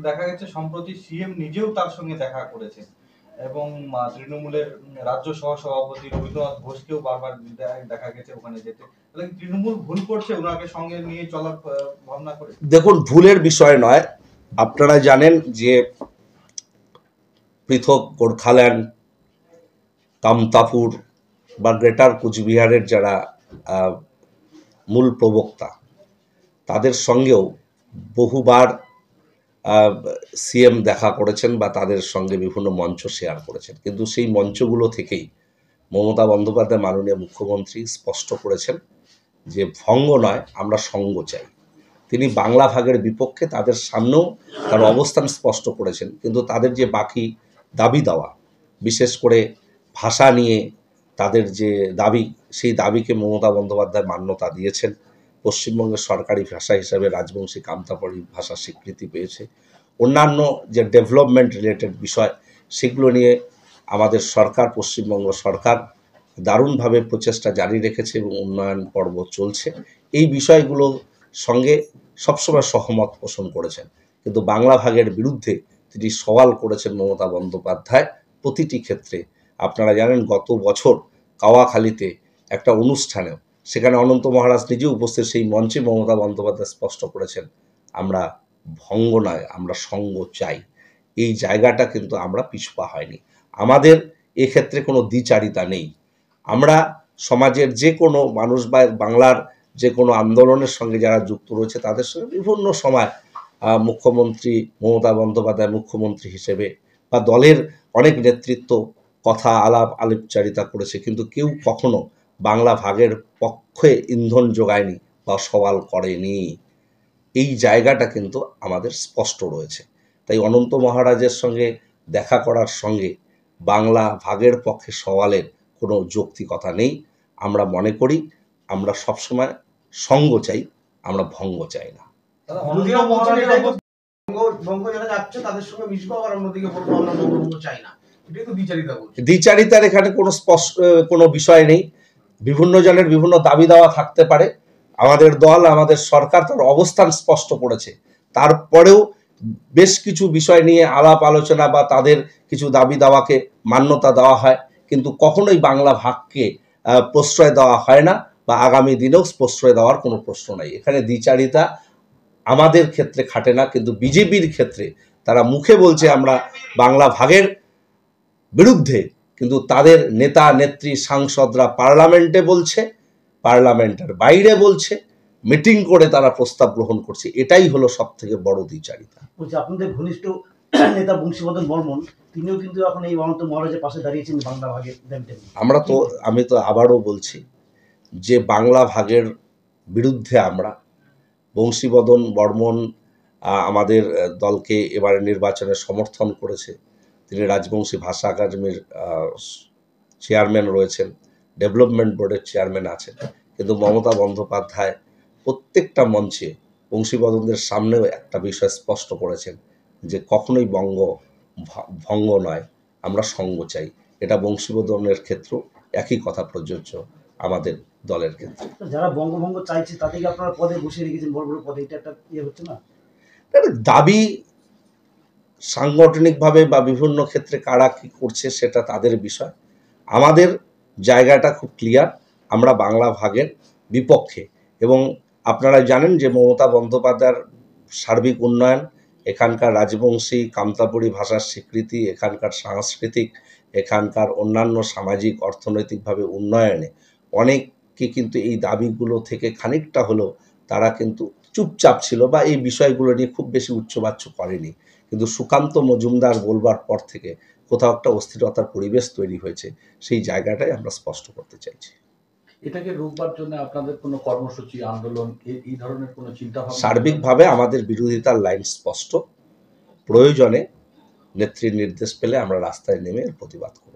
দেখা গেছে সম্প্রতি সিএম নিজেও তার সঙ্গে দেখা করেছেন এবং তৃণমূলের রাজ্য সহসভাপতি রবীন্দ্রনাথ ঘোষকেও বারবার দেখা গেছে ওখানে যেতে। তাহলে তৃণমূল ভুল করছে ওনাকে সঙ্গে নিয়ে চলার ভাবনা করে? দেখুন, ভুলের বিষয় নয়। আপনারা জানেন যে পৃথক গোর্খাল্যান্ড, কামতাপুর বা গ্রেটার কুচবিহারের যারা মূল প্রবক্তা, তাদের সঙ্গেও বহুবার সিএম দেখা করেছেন বা তাদের সঙ্গে বিভিন্ন মঞ্চ শেয়ার করেছেন, কিন্তু সেই মঞ্চগুলো থেকেই মমতা বন্দ্যোপাধ্যায় মাননীয় মুখ্যমন্ত্রী স্পষ্ট করেছেন যে ভঙ্গ নয়, আমরা সঙ্গ চাই। তিনি বাংলা ভাগের বিপক্ষে তাদের সামনেও তার অবস্থান স্পষ্ট করেছেন, কিন্তু তাদের যে বাকি দাবি দেওয়া, বিশেষ করে ভাষা নিয়ে তাদের যে দাবি, সেই দাবিকে মমতা বন্দ্যোপাধ্যায় মান্যতা দিয়েছেন। পশ্চিমবঙ্গের সরকারি ভাষা হিসাবে রাজবংশী কামতাপুরী ভাষা স্বীকৃতি পেয়েছে। অন্যান্য যে ডেভেলপমেন্ট রিলেটেড বিষয়, সেগুলো নিয়ে আমাদের সরকার, পশ্চিমবঙ্গ সরকার দারুণভাবে প্রচেষ্টা জারি রেখেছে এবং উন্নয়ন পর্ব চলছে। এই বিষয়গুলোর সঙ্গে সবসময় সহমত পোষণ করেছেন, কিন্তু বাংলা ভাগের বিরুদ্ধে তিনি সওয়াল করেছেন মমতা বন্দ্যোপাধ্যায় প্রতিটি ক্ষেত্রে। আপনারা জানেন গত বছর কাওয়াখালীতে একটা অনুষ্ঠানেও, সেখানে অনন্ত মহারাজ নিজে উপস্থিত, সেই মঞ্চে মমতা বন্দ্যোপাধ্যায় স্পষ্ট করেছেন আমরা ভঙ্গ নয়, আমরা সঙ্গ চাই। এই জায়গাটা কিন্তু আমরা পিছপা হয়নি। আমাদের এক্ষেত্রে কোনো দ্বিচারিতা নেই। আমরা সমাজের যে কোনো মানুষ বা বাংলার যে কোনো আন্দোলনের সঙ্গে যারা যুক্ত রয়েছে তাদের সঙ্গে বিভিন্ন সময় মুখ্যমন্ত্রী মমতা বন্দ্যোপাধ্যায় মুখ্যমন্ত্রী হিসেবে বা দলের অনেক নেতৃত্ব কথা আলাপ আলাপচারিতা করেছে, কিন্তু কেউ কখনো বাংলা ভাগের পক্ষে ইন্ধন যোগায়নি বা সওয়াল করেনি। এই জায়গাটা কিন্তু আমাদের স্পষ্ট রয়েছে। তাই অনন্ত মহারাজের সঙ্গে দেখা করার সঙ্গে বাংলা ভাগের পক্ষে সওয়ালের কোনো যৌক্তিকতা নেই। আমরা মনে করি আমরা সবসময় সঙ্গ চাই, আমরা ভঙ্গ চাই না। দ্বিচারিতার এখানে কোনো বিষয় নেই। বিভিন্ন জনের বিভিন্ন দাবি দাওয়া থাকতে পারে। আমাদের দল, আমাদের সরকার তার অবস্থান স্পষ্ট করেছে। তারপরেও বেশ কিছু বিষয় নিয়ে আলাপ আলোচনা বা তাদের কিছু দাবি দাওয়াকে মান্যতা দেওয়া হয়, কিন্তু কখনোই বাংলা ভাগকে প্রশ্রয় দেওয়া হয় না বা আগামী দিনেও প্রশ্রয় দেওয়ার কোনো প্রশ্ন নাই। এখানে দ্বিচারিতা আমাদের ক্ষেত্রে খাটে না, কিন্তু বিজেপির ক্ষেত্রে তারা মুখে বলছে আমরা বাংলা ভাগের বিরুদ্ধে, কিন্তু তাদের নেতা নেত্রী সাংসদরা পার্লামেন্টে বলছে, পার্লামেন্টের বাইরে বলছে, মিটিং করে তারা প্রস্তাব গ্রহণ করছে। এটাই হলো সব থেকে বড় দ্বিচারিতা। আপনাদের ঘনিষ্ঠ নেতা বংশীবদন বর্মন, তিনিও কিন্তু এখন এই অনন্ত মহারাজের পাশে দাঁড়িয়েছেন বাংলা ভাগের। আমি তো আবারও বলছি যে বাংলা ভাগের বিরুদ্ধে আমরা, বংশীবদন বর্মন আমাদের দলকে এবারে নির্বাচনে সমর্থন করেছে। তিনি রাজবংশী ভাষা একাডেমির চেয়ারম্যান রয়েছেন, ডেভেলপমেন্ট বোর্ডের চেয়ারম্যান আছেন, কিন্তু মমতা বন্দ্যোপাধ্যায় প্রত্যেকটা মঞ্চে বংশীবদনদের সামনেও একটা বিষয় স্পষ্ট করেছেন যে কখনোই ভঙ্গ নয়, আমরা সঙ্গ চাই। এটা বংশীবদনের ক্ষেত্রেও একই কথা প্রযোজ্য আমাদের দলের ক্ষেত্রে। যারা বঙ্গভঙ্গ চাইছে তাদেরকে আপনারা পদে বসিয়ে রেখেছেন, বড় বড় পদে, এটা একটা হচ্ছে না? দাবি সাংগঠনিকভাবে বা বিভিন্ন ক্ষেত্রে কারা কী করছে সেটা তাদের বিষয়। আমাদের জায়গাটা খুব ক্লিয়ার, আমরা বাংলা ভাগের বিপক্ষে। এবং আপনারা জানেন যে মমতা বন্দ্যোপাধ্যায়ের সার্বিক উন্নয়ন, এখানকার রাজবংশী কামতাপুরী ভাষার স্বীকৃতি, এখানকার সাংস্কৃতিক, এখানকার অন্যান্য সামাজিক অর্থনৈতিকভাবে উন্নয়নে অনেককে কিন্তু এই দাবিগুলো থেকে খানিকটা হলেও তারা কিন্তু চুপচাপ ছিল বা এই বিষয়গুলো নিয়ে খুব বেশি উচ্চবাচ্য করেনি। কিন্তু সুকান্ত মজুমদার বলবার পর থেকে কোথাও একটা অস্থিরতার পরিবেশ তৈরি হয়েছে, সেই জায়গাটাই আমরা স্পষ্ট করতে চাইছি। এটাকে রোকবার জন্য আপনাদের কোনো কর্মসূচি, আন্দোলন, এই ধরনের কোনো চিন্তাভাবনা? সার্বিকভাবে আমাদের বিরোধিতার লাইন স্পষ্ট। প্রয়োজনে নেত্রীর নির্দেশ পেলে আমরা রাস্তায় নেমে প্রতিবাদ করব।